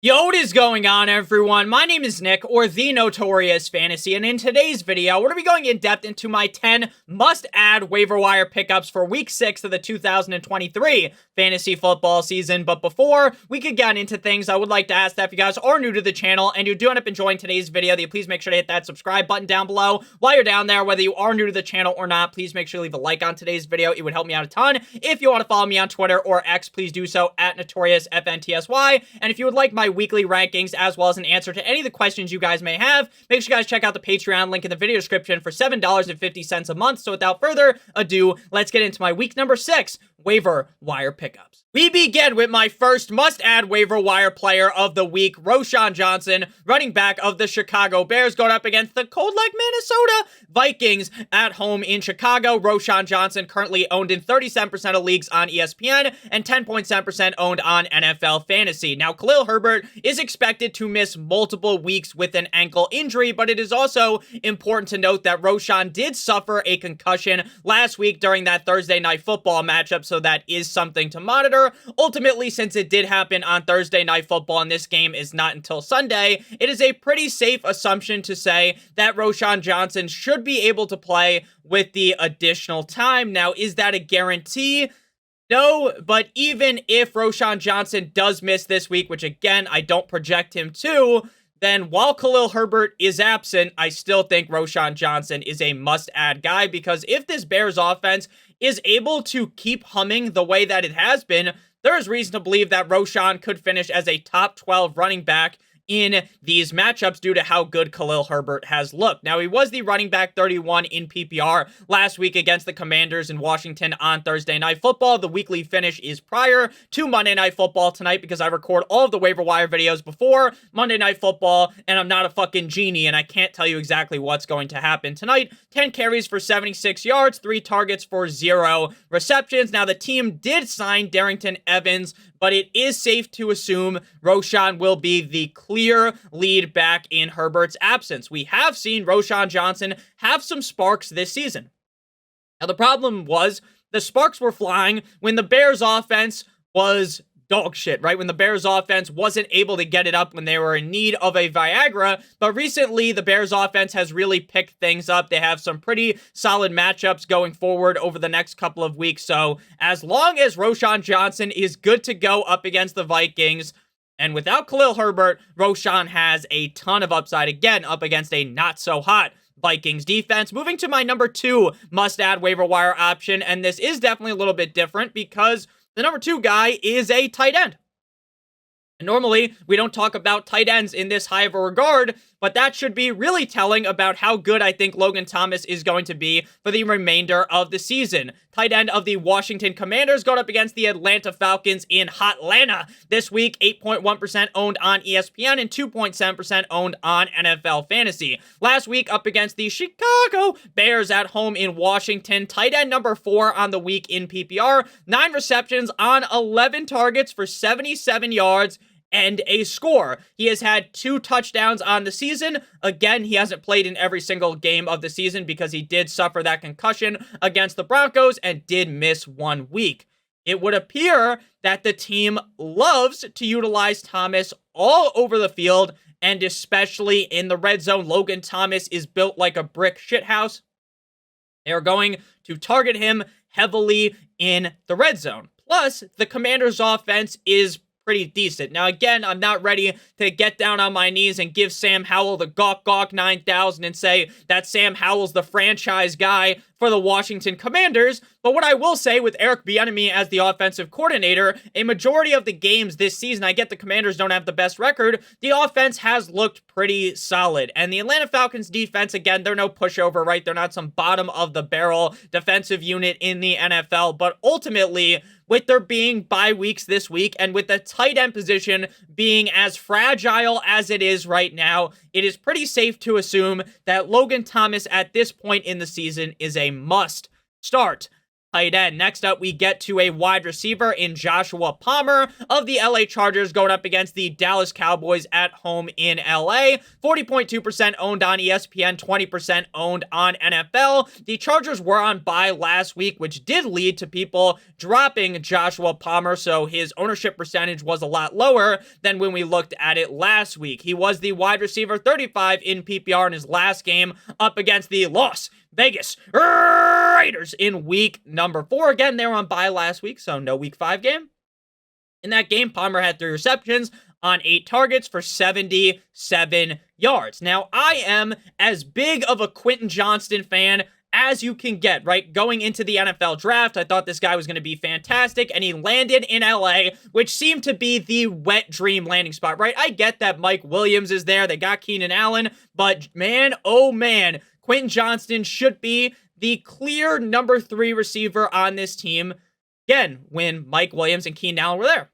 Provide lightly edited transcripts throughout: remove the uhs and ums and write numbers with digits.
Yo, what is going on, everyone? My name is Nick, or the Notorious Fantasy, and in today's video, we're going to be going in depth into my 10 must-add waiver wire pickups for Week 6 of the 2023 fantasy football season. But before we could get into things, I would like to ask that if you guys are new to the channel and you do end up enjoying today's video, that you please make sure to hit that subscribe button down below. While you're down there, whether you are new to the channel or not, please make sure to leave a like on today's video. It would help me out a ton. If you want to follow me on Twitter or X, please do so at NotoriousFantasy. And if you would like my weekly rankings as well as an answer to any of the questions you guys may have, make sure you guys check out the Patreon link in the video description for $7.50 a month. So without further ado, let's get into my week number 6 waiver wire pickups. We begin with my first must-add waiver wire player of the week, Roschon Johnson, running back of the Chicago Bears, going up against the cold-like Minnesota Vikings at home in Chicago. Roschon Johnson currently owned in 37% of leagues on ESPN and 10.7% owned on NFL Fantasy. Now, Khalil Herbert is expected to miss multiple weeks with an ankle injury, but it is also important to note that Roschon did suffer a concussion last week during that Thursday Night Football matchup, so that is something to monitor. Ultimately, since it did happen on Thursday Night Football and this game is not until Sunday, it is a pretty safe assumption to say that Roschon Johnson should be able to play with the additional time. Now, is that a guarantee? No, but even if Roschon Johnson does miss this week, which again, I don't project him to, then while Khalil Herbert is absent, I still think Roschon Johnson is a must-add guy, because if this Bears offense is able to keep humming the way that it has been, there is reason to believe that Roschon could finish as a top 12 running back in these matchups due to how good Khalil Herbert has looked. Now, he was the running back 31 in PPR last week against the Commanders in Washington on Thursday Night Football. The weekly finish is prior to Monday Night Football tonight, because I record all of the waiver wire videos before Monday Night Football, and I'm not a fucking genie, and I can't tell you exactly what's going to happen tonight. 10 carries for 76 yards, 3 targets for 0 receptions. Now, the team did sign Darrington Evans, but it is safe to assume Roschon will be the clear lead back in Herbert's absence. We have seen Roschon Johnson have some sparks this season. Now, the problem was the sparks were flying when the Bears offense was dog shit, right? When the Bears offense wasn't able to get it up when they were in need of a Viagra. But recently, the Bears offense has really picked things up. They have some pretty solid matchups going forward over the next couple of weeks. So as long as Roschon Johnson is good to go up against the Vikings, and without Khalil Herbert, Roschon has a ton of upside, again, up against a not-so-hot Vikings defense. Moving to my number 2 must-add waiver wire option, and this is definitely a little bit different because the number 2 guy is a tight end. And normally, we don't talk about tight ends in this high of a regard, but that should be really telling about how good I think Logan Thomas is going to be for the remainder of the season. Tight end of the Washington Commanders going up against the Atlanta Falcons in Hotlanta this week. 8.1% owned on ESPN and 2.7% owned on NFL Fantasy. Last week up against the Chicago Bears at home in Washington. Tight end number 4 on the week in PPR. 9 receptions on 11 targets for 77 yards and a score. He has had 2 touchdowns on the season. Again, he hasn't played in every single game of the season because he did suffer that concussion against the Broncos and did miss 1 week. It would appear that the team loves to utilize Thomas all over the field, and especially in the red zone. Logan Thomas is built like a brick shithouse. They are going to target him heavily in the red zone. Plus, the Commanders' offense is pretty decent. Now, again, I'm not ready to get down on my knees and give Sam Howell the Gawk Gawk 9000 and say that Sam Howell's the franchise guy for the Washington Commanders. But what I will say, with Eric Bieniemy as the offensive coordinator, a majority of the games this season, I get the Commanders don't have the best record, the offense has looked pretty solid. And the Atlanta Falcons defense, again, they're no pushover, right? They're not some bottom of the barrel defensive unit in the NFL, but ultimately, with there being bye weeks this week and with the tight end position being as fragile as it is right now, it is pretty safe to assume that Logan Thomas at this point in the season is a must start. tight end. Next up, we get to a wide receiver in Joshua Palmer of the LA Chargers going up against the Dallas Cowboys at home in LA. 40.2% owned on ESPN, 20% owned on NFL. The Chargers were on bye last week, which did lead to people dropping Joshua Palmer, so his ownership percentage was a lot lower than when we looked at it last week. He was the wide receiver 35 in PPR in his last game up against the Las Vegas Raiders in week number 4. Again, they were on bye last week, so no week 5 game. In that game, Palmer had 3 receptions on 8 targets for 77 yards. Now, I am as big of a Quentin Johnston fan as you can get, right? Going into the NFL draft, I thought this guy was going to be fantastic, and he landed in LA, which seemed to be the wet dream landing spot, right? I get that Mike Williams is there, they got Keenan Allen, but man, oh man, Quentin Johnston should be the clear number 3 receiver on this team, again, when Mike Williams and Keenan Allen were there.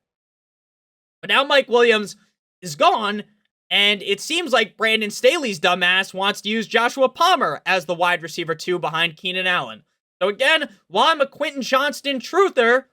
But now Mike Williams is gone, and it seems like Brandon Staley's dumbass wants to use Joshua Palmer as the wide receiver 2 behind Keenan Allen. So again, while I'm a Quentin Johnston truther,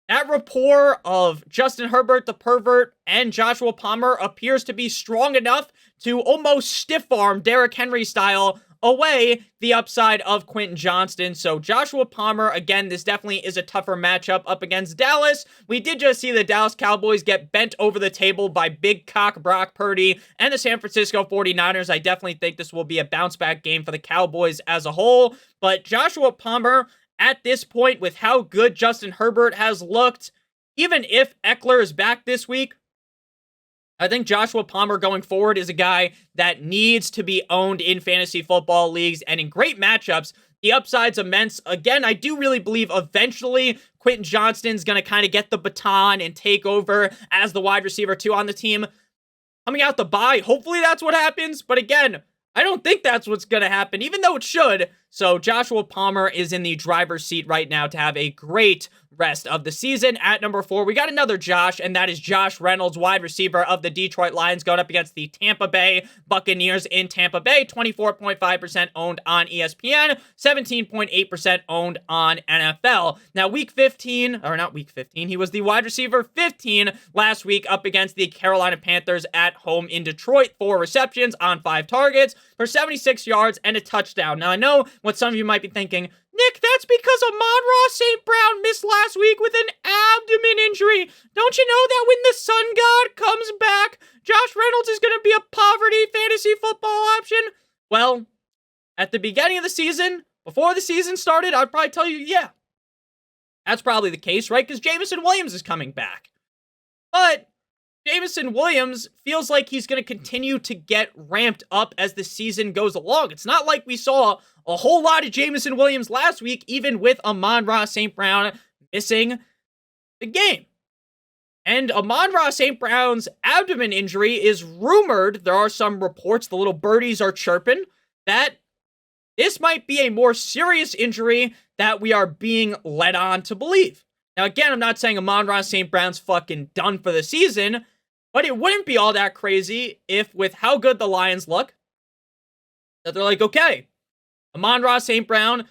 that rapport of Justin Herbert the pervert and Joshua Palmer appears to be strong enough to almost stiff-arm Derrick Henry style away the upside of Quentin Johnston. So Joshua Palmer, again, this definitely is a tougher matchup up against Dallas. We did just see the Dallas Cowboys get bent over the table by big cock Brock Purdy and the San Francisco 49ers. I definitely think this will be a bounce-back game for the Cowboys as a whole. But Joshua Palmer, at this point, with how good Justin Herbert has looked, even if Eckler is back this week, I think Joshua Palmer going forward is a guy that needs to be owned in fantasy football leagues and in great matchups. The upside's immense. Again, I do really believe eventually Quentin Johnston's going to kind of get the baton and take over as the wide receiver 2 on the team. Coming out the bye, hopefully that's what happens. But again, I don't think that's what's going to happen, even though it should. So Joshua Palmer is in the driver's seat right now to have a great rest of the season. At number 4, we got another Josh, and that is Josh Reynolds, wide receiver of the Detroit Lions, going up against the Tampa Bay Buccaneers in Tampa Bay. 24.5% owned on ESPN, 17.8% owned on NFL. Now, week 15, or not week 15, he was the wide receiver 15 last week up against the Carolina Panthers at home in Detroit. 4 receptions on 5 targets for 76 yards and a touchdown. Now, I know what some of you might be thinking, Nick, that's because Amon-Ra St. Brown missed last week with an abdomen injury. Don't you know that when the sun god comes back, Josh Reynolds is going to be a poverty fantasy football option? Well, at the beginning of the season, before the season started, I'd probably tell you, yeah, that's probably the case, right? Because Jameson Williams is coming back. But Jameson Williams feels like he's going to continue to get ramped up as the season goes along. It's not like we saw a whole lot of Jameson Williams last week, even with Amon-Ra St. Brown missing the game. And Amon-Ra St. Brown's abdomen injury is rumored, there are some reports, the little birdies are chirping, that this might be a more serious injury that we are being led on to believe. Now, again, I'm not saying Amon-Ra St. Brown's fucking done for the season, but it wouldn't be all that crazy if, with how good the Lions look, that they're like, okay, Amon-Ra St. Brown,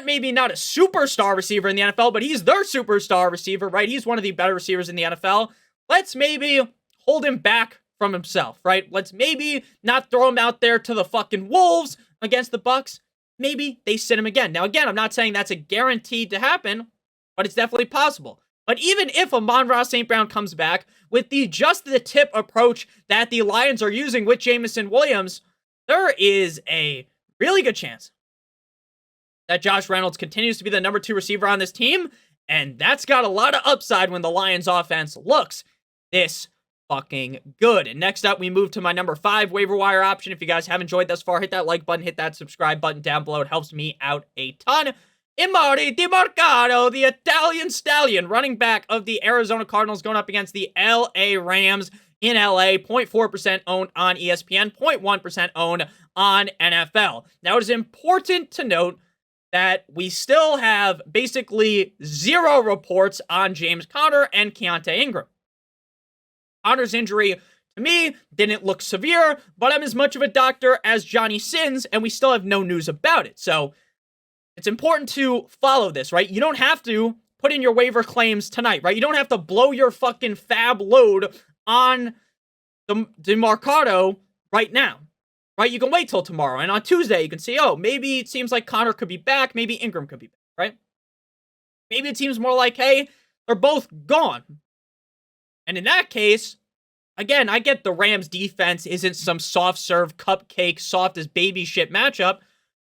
maybe not a superstar receiver in the NFL, but he's their superstar receiver, right? He's one of the better receivers in the NFL. Let's maybe hold him back from himself, right? Let's maybe not throw him out there to the fucking Wolves against the Bucks. Maybe they sit him again. Now, again, I'm not saying that's a guaranteed to happen, but it's definitely possible. But even if Amon-Ra St. Brown comes back with the just-the-tip approach that the Lions are using with Jameson Williams, there is a really good chance that Josh Reynolds continues to be the number 2 receiver on this team, and that's got a lot of upside when the Lions offense looks this fucking good. And next up, we move to my number 5 waiver wire option. If you guys have enjoyed thus far, hit that like button, hit that subscribe button down below. It helps me out a ton. Emari Demercado, the Italian stallion, running back of the Arizona Cardinals, going up against the LA Rams in LA. 0.4% owned on ESPN, 0.1% owned on NFL. Now, it is important to note that we still have basically 0 reports on James Conner and Keontae Ingram. Conner's injury, to me, didn't look severe, but I'm as much of a doctor as Johnny Sins, and we still have no news about it. So, it's important to follow this, right? You don't have to put in your waiver claims tonight, right? You don't have to blow your fucking fab load on the Demercado right now, right? You can wait till tomorrow. And on Tuesday, you can see, oh, maybe it seems like Connor could be back. Maybe Ingram could be back, right? Maybe it seems more like, hey, they're both gone. And in that case, again, I get the Rams defense isn't some soft serve cupcake, soft as baby shit matchup,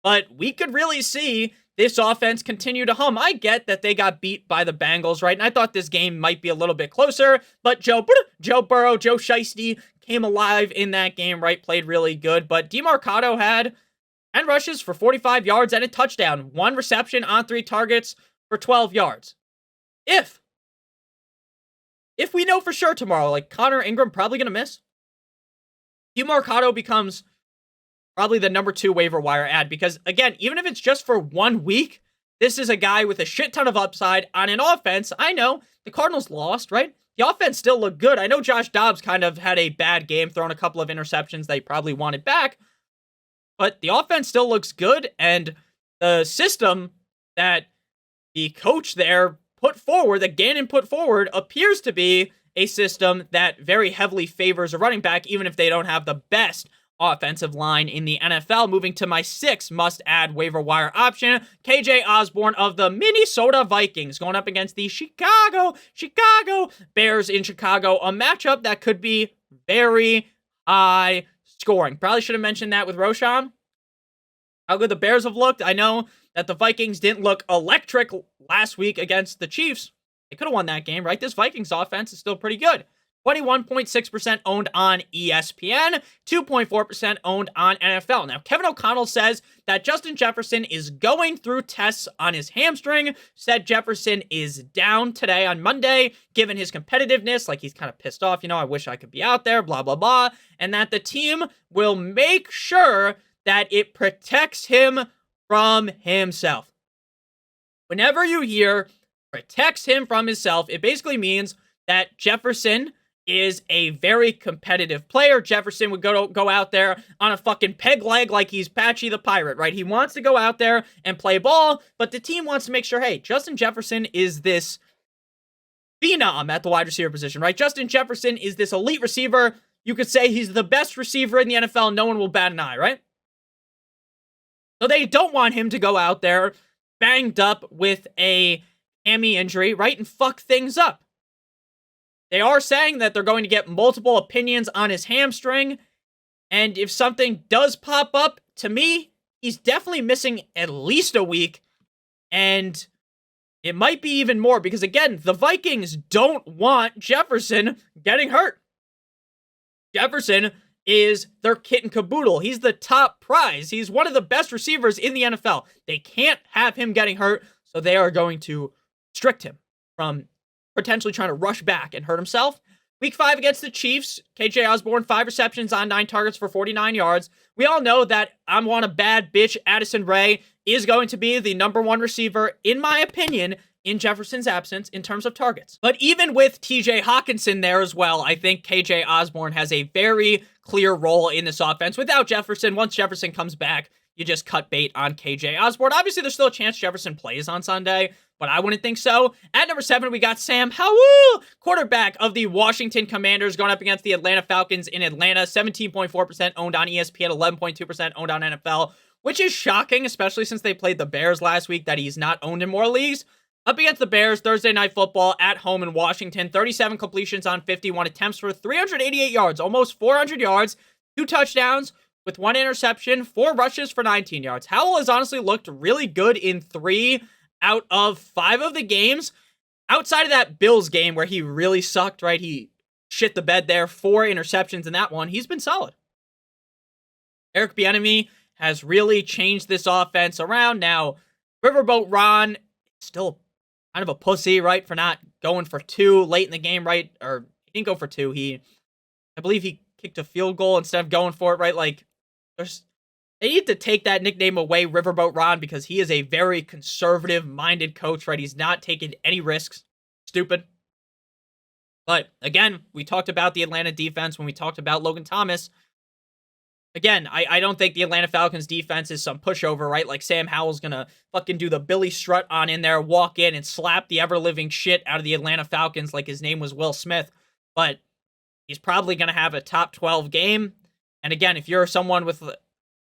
but we could really see this offense continue to hum. I get that they got beat by the Bengals, right? And I thought this game might be a little bit closer, but Joe Burrow, Joe Shiesty came alive in that game, right? Played really good, but Demercado had 10 rushes for 45 yards and a touchdown, 1 reception on 3 targets for 12 yards. If we know for sure tomorrow, like Connor Ingram probably going to miss, Demercado becomes probably the number 2 waiver wire ad because, again, even if it's just for 1 week, this is a guy with a shit ton of upside on an offense. I know the Cardinals lost, right? The offense still looked good. I know Josh Dobbs kind of had a bad game, throwing a couple of interceptions they probably wanted back, but the offense still looks good, and the system that the coach there put forward, that Gannon put forward, appears to be a system that very heavily favors a running back, even if they don't have the best offensive line in the NFL. Moving to my 6th must-add waiver wire option, KJ Osborn of the Minnesota Vikings going up against the Chicago Bears in Chicago, a matchup that could be very high scoring. Probably should have mentioned that with Roschon. How good the Bears have looked. I know that the Vikings didn't look electric last week against the Chiefs. They could have won that game, right? This Vikings offense is still pretty good. 21.6% owned on ESPN, 2.4% owned on NFL. Now, Kevin O'Connell says that Justin Jefferson is going through tests on his hamstring, said Jefferson is down today on Monday, given his competitiveness, like he's kind of pissed off, I wish I could be out there, blah, blah, blah, and that the team will make sure that it protects him from himself. Whenever you hear protects him from himself, it basically means that Jefferson is a very competitive player. Jefferson would go out there on a fucking peg leg like he's Patchy the Pirate, right? He wants to go out there and play ball, but the team wants to make sure, hey, Justin Jefferson is this phenom at the wide receiver position, right? Justin Jefferson is this elite receiver. You could say he's the best receiver in the NFL. No one will bat an eye, right? So they don't want him to go out there banged up with a hammy injury, right? And fuck things up. They are saying that they're going to get multiple opinions on his hamstring. And if something does pop up, to me, he's definitely missing at least a week. And it might be even more because, again, the Vikings don't want Jefferson getting hurt. Jefferson is their kit and caboodle. He's the top prize. He's one of the best receivers in the NFL. They can't have him getting hurt, so they are going to restrict him from potentially trying to rush back and hurt himself. Week 5 against the Chiefs, KJ Osborn, 5 receptions on 9 targets for 49 yards. We all know that I'm on a bad bitch. Addison Ray is going to be the number 1 receiver, in my opinion, in Jefferson's absence in terms of targets. But even with TJ Hawkinson there as well, I think KJ Osborn has a very clear role in this offense. Without Jefferson, once Jefferson comes back, you just cut bait on KJ Osborn. Obviously, there's still a chance Jefferson plays on Sunday, but I wouldn't think so. At number 7, we got Sam Howell, quarterback of the Washington Commanders, going up against the Atlanta Falcons in Atlanta. 17.4% owned on ESPN, 11.2% owned on NFL, which is shocking, especially since they played the Bears last week, that he's not owned in more leagues. Up against the Bears, Thursday Night Football at home in Washington. 37 completions on 51 attempts for 388 yards, almost 400 yards, 2 touchdowns with 1 interception, 4 rushes for 19 yards. Howell has honestly looked really good in 3 out of 5 of the games. Outside of that Bills game where he really sucked, right? He shit the bed there, 4 interceptions in that one. He's been solid. Eric Bieniemy has really changed this offense around. Now, Riverboat Ron, still kind of a pussy, right, for not going for 2 late in the game, right? Or he didn't go for 2. I believe he kicked a field goal instead of going for it, right? Like, they need to take that nickname away, Riverboat Ron, because he is a very conservative-minded coach, right? He's not taking any risks. Stupid. But, again, we talked about the Atlanta defense when we talked about Logan Thomas. Again, I don't think the Atlanta Falcons defense is some pushover, right? Like Sam Howell's gonna fucking do the Billy Strut on in there, walk in and slap the ever-living shit out of the Atlanta Falcons like his name was Will Smith. But he's probably gonna have a top 12 game. And again, if you're someone with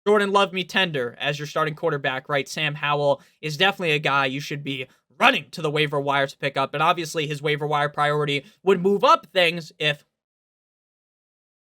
Jordan Love Me Tender as your starting quarterback, right? Sam Howell is definitely a guy you should be running to the waiver wire to pick up. And obviously his waiver wire priority would move up things if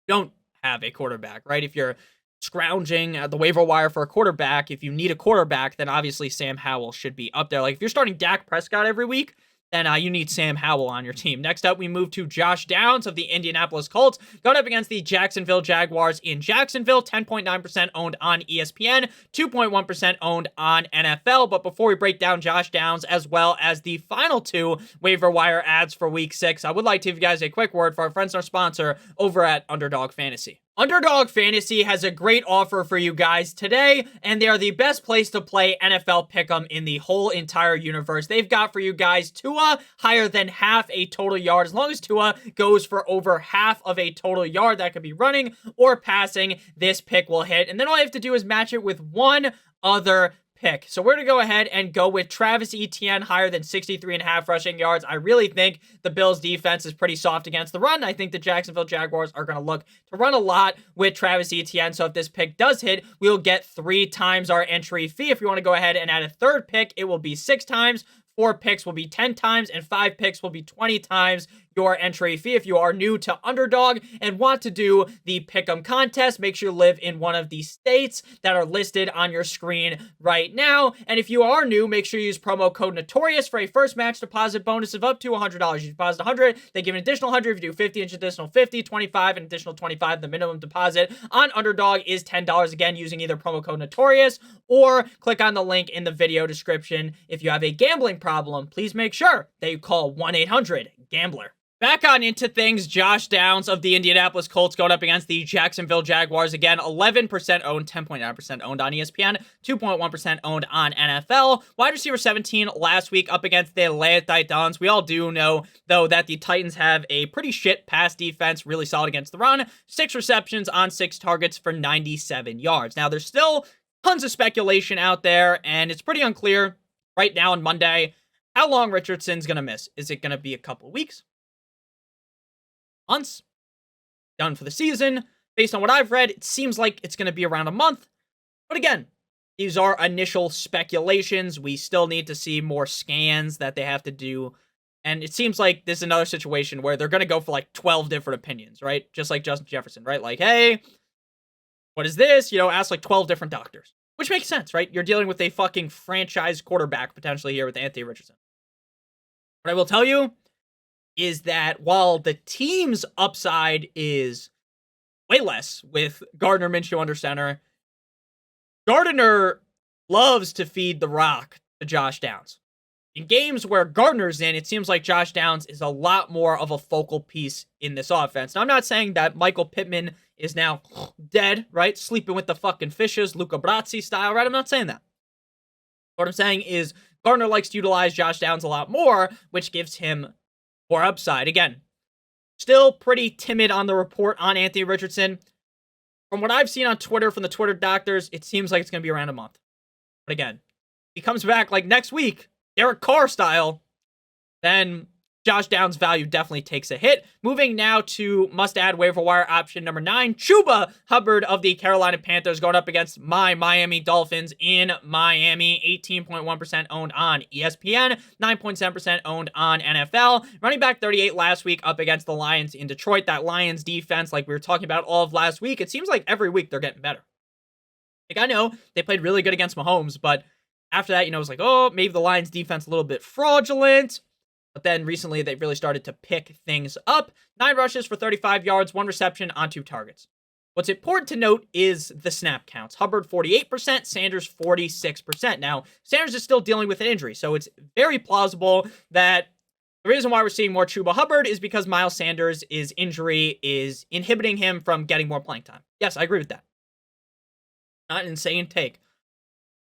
you don't have a quarterback, right? If you're scrounging at the waiver wire for a quarterback, if you need a quarterback, then obviously Sam Howell should be up there. Like if you're starting Dak Prescott every week, then you need Sam Howell on your team. Next up, we move to Josh Downs of the Indianapolis Colts, going up against the Jacksonville Jaguars in Jacksonville, 10.9% owned on ESPN, 2.1% owned on NFL. But before we break down Josh Downs as well as the final two waiver wire ads for week 6, I would like to give you guys a quick word for our friends and our sponsor over at Underdog Fantasy. Underdog Fantasy has a great offer for you guys today, and they are the best place to play NFL Pick'em in the whole entire universe. They've got for you guys Tua higher than half a total yard. As long as Tua goes for over half of a total yard, that could be running or passing, this pick will hit. And then all you have to do is match it with one other pick. So we're going to go ahead and go with Travis Etienne higher than 63.5 rushing yards. I really think the Bills defense is pretty soft against the run. I think the Jacksonville Jaguars are going to look to run a lot with Travis Etienne. So if this pick does hit, we'll get 3 times our entry fee. If you want to go ahead and add a third pick, it will be 6 times. 4 picks will be 10 times, and 5 picks will be 20 times your entry fee. If you are new to Underdog and want to do the Pick'em contest, make sure you live in one of the states that are listed on your screen right now. And if you are new, make sure you use promo code Notorious for a first match deposit bonus of up to $100. You deposit 100, they give an additional 100. If you do 50, an additional 50, 25, an additional 25. The minimum deposit on Underdog is $10. Again, using either promo code Notorious or click on the link in the video description. If you have a gambling problem, please make sure that you call 1-800-GAMBLER. Back on into things, Josh Downs of the Indianapolis Colts going up against the Jacksonville Jaguars. Again, 11% owned, 10.9% owned on ESPN, 2.1% owned on NFL. Wide receiver 17 last week up against the Atlanta Titans. We all do know, though, that the Titans have a pretty shit pass defense, really solid against the run. 6 receptions on 6 targets for 97 yards. Now, there's still tons of speculation out there, and it's pretty unclear right now on Monday how long Richardson's going to miss. Is it going to be a couple weeks? Months? Done for the season? Based on what I've read, it seems like it's going to be around a month. But again, these are initial speculations. We still need to see more scans that they have to do. And it seems like this is another situation where they're going to go for like 12 different opinions, right? Just like Justin Jefferson, right? Like, hey, what is this? You know, ask like 12 different doctors. Which makes sense, right? You're dealing with a fucking franchise quarterback potentially here with Anthony Richardson. What I will tell you is that while the team's upside is way less with Gardner Minshew under center, Gardner loves to feed the rock to Josh Downs. In games where Gardner's in, it seems like Josh Downs is a lot more of a focal piece in this offense. Now, I'm not saying that Michael Pittman is now dead, right? Sleeping with the fucking fishes, Luca Brasi style, right? I'm not saying that. What I'm saying is Gardner likes to utilize Josh Downs a lot more, which gives him more upside. Again, still pretty timid on the report on Anthony Richardson. From what I've seen on Twitter from the Twitter doctors, it seems like it's going to be around a month. But again, he comes back like next week, Derek Carr style, then Josh Downs' value definitely takes a hit. Moving now to must-add waiver wire option number 9. Chuba Hubbard of the Carolina Panthers going up against my Miami Dolphins in Miami. 18.1% owned on ESPN, 9.7% owned on NFL. Running back 38 last week up against the Lions in Detroit. That Lions defense, like we were talking about all of last week, it seems like every week they're getting better. Like, I know they played really good against Mahomes, but after that, you know, it was like, oh, maybe the Lions defense a little bit fraudulent. But then recently, they've really started to pick things up. 9 rushes for 35 yards, 1 reception on 2 targets. What's important to note is the snap counts. Hubbard, 48%, Sanders, 46%. Now, Sanders is still dealing with an injury, so it's very plausible that the reason why we're seeing more Chuba Hubbard is because Miles Sanders' injury is inhibiting him from getting more playing time. Yes, I agree with that. Not an insane take.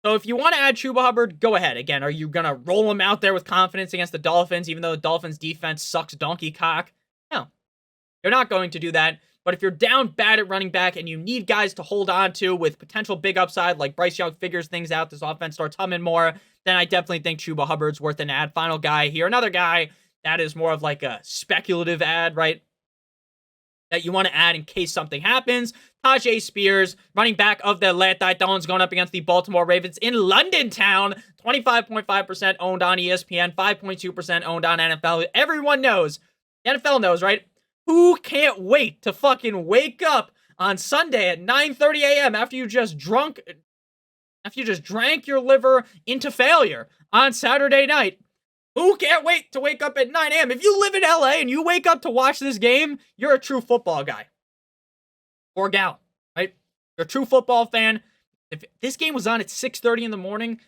So if you want to add Chuba Hubbard, go ahead. Again, are you going to roll him out there with confidence against the Dolphins, even though the Dolphins defense sucks donkey cock? No. You're not going to do that. But if you're down bad at running back and you need guys to hold on to with potential big upside, like Bryce Young figures things out, this offense starts humming more, then I definitely think Chuba Hubbard's worth an ad. Final guy here, another guy that is more of like a speculative ad, right? That you want to add in case something happens. Tyjae Spears, running back of the Atlanta Titans, going up against the Baltimore Ravens in London Town. 25.5% owned on ESPN, 5.2% owned on NFL. Everyone knows, the NFL knows, right? Who can't wait to fucking wake up on Sunday at 9:30 a.m. after you just drank your liver into failure on Saturday night? Who can't wait to wake up at 9 a.m.? If you live in LA and you wake up to watch this game, you're a true football guy. Or gal, right? You're a true football fan. If this game was on at 6:30 in the morning,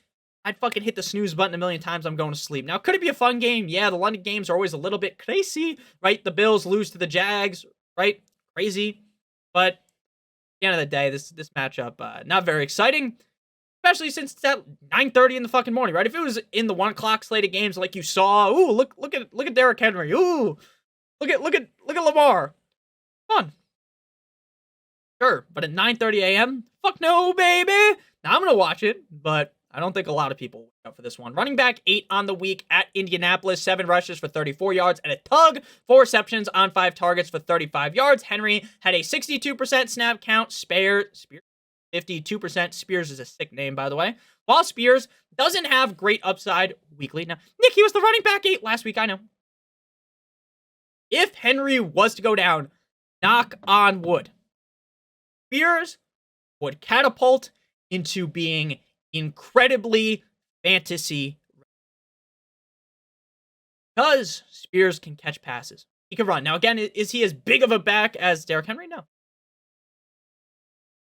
I'd fucking hit the snooze button a million times. I'm going to sleep. Now, could it be a fun game? Yeah, the London games are always a little bit crazy, right? The Bills lose to the Jags, right? Crazy. But at the end of the day, this matchup, not very exciting. Especially since it's at 9:30 in the fucking morning, right? If it was in the 1 o'clock slate of games like you saw, ooh, look at Derrick Henry. Ooh, look at Lamar. Fun. Sure, but at 9:30 a.m., fuck no, baby. Now I'm gonna watch it, but I don't think a lot of people will wake up for this one. Running back 8 on the week at Indianapolis, 7 rushes for 34 yards and a tug, 4 receptions on 5 targets for 35 yards. Henry had a 62% snap count. Spears 52%. Spears is a sick name, by the way. While Spears doesn't have great upside weekly. Now, Nick, he was the running back 8 last week, I know. If Henry was to go down, knock on wood, Spears would catapult into being incredibly fantasy. Because Spears can catch passes. He can run. Now, again, is he as big of a back as Derrick Henry? No.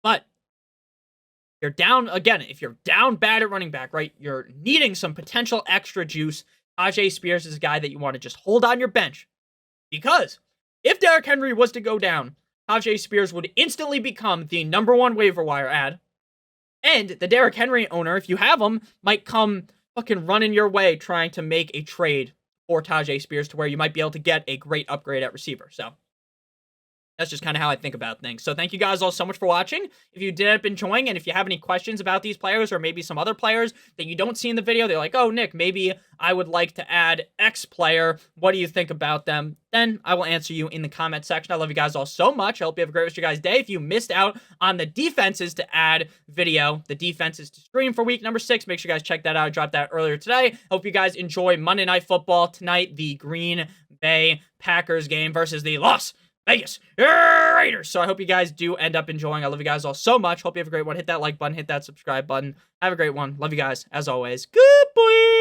But you're down, again, if you're down bad at running back, right, you're needing some potential extra juice. Tyjae Spears is a guy that you want to just hold on your bench. Because if Derrick Henry was to go down, Tyjae Spears would instantly become the #1 waiver wire ad. And the Derrick Henry owner, if you have him, might come fucking running your way trying to make a trade for Tyjae Spears to where you might be able to get a great upgrade at receiver. So that's just kind of how I think about things. So thank you guys all so much for watching. If you did end up enjoying, and if you have any questions about these players or maybe some other players that you don't see in the video, they're like, oh, Nick, maybe I would like to add X player. What do you think about them? Then I will answer you in the comment section. I love you guys all so much. I hope you have a great rest of your guys' day. If you missed out on the defenses to add video, the defenses to stream for week number 6, make sure you guys check that out. I dropped that earlier today. Hope you guys enjoy Monday Night Football tonight, the Green Bay Packers game versus the Las Vegas Raiders. So I hope you guys do end up enjoying. I love you guys all so much. Hope you have a great one. Hit that like button. Hit that subscribe button. Have a great one. Love you guys as always. Good boy.